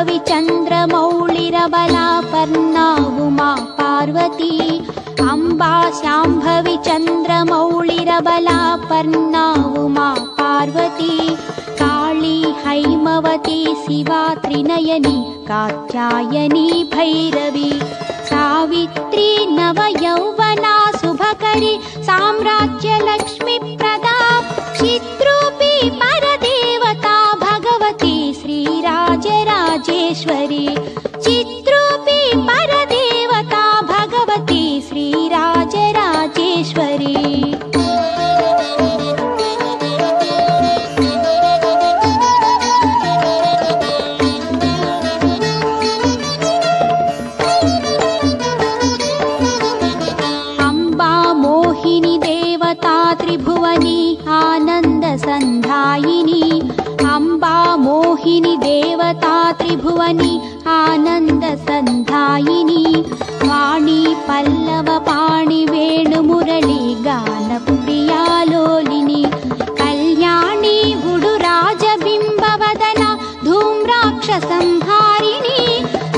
शाम्भवी चन्द्रमौळिरबलापर्णा उमा पार्वती अम्बा शाम्भवी चन्द्रमौळिरबलापर्णा उमा पार्वती काली हैमवती शिवा त्रिनयनी कात्यायनी भैरवी सावित्री नवयौवना शुभकरी साम्राज्यलक्ष्मीप्रदा चिद्रूपी परदेवता भगवती श्रीराजराजेश्वरी चिद्रूपी परदेवता भगवती श्रीराजराजेश्वरी त्रिभुवनी आनन्दसन्धायिनी अम्बा मोहिनी देवता त्रिभुवनी आनन्दसन्धायिनी वाणी पल्लवपाणि वेणुमुरली गानप्रियालोलिनी कल्याणी गुडुराजबिम्बवदना धूम्राक्षसंहारिणी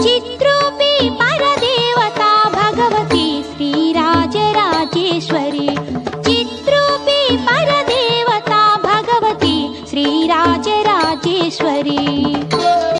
चिद्रूपी परदेवता भगवती श्रीराजराजेश्वरी चिद्रूपी परदेवता भगवती श्रीराजराजेश्वरी।